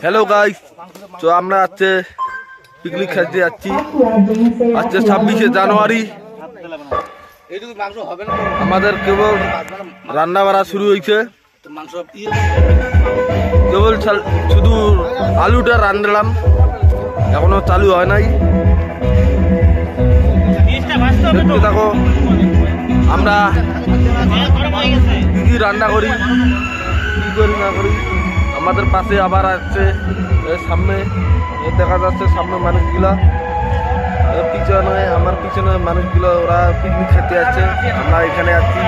Hello guys, তো আমরা আজকে পিকনিক খেলতে যাচ্ছি। আজকে 26শে জানুয়ারি। আমাদের কেবল রান্না বাড়া শুরু হয়েছে। কেবল শুধু আলুটা রান্নালাম, এখনো চালু হয় নাই। দেখতে থাকো আমরা কি রান্না করি, কি করি না করি। আমাদের পাশে আবার আছে সামনে দেখা যাচ্ছে সামনে মানুষগুলা, পিছনে আমার পিছনে মানুষগুলো ওরা পিকনিক খেতে যাচ্ছে। আমরা এখানে আছি।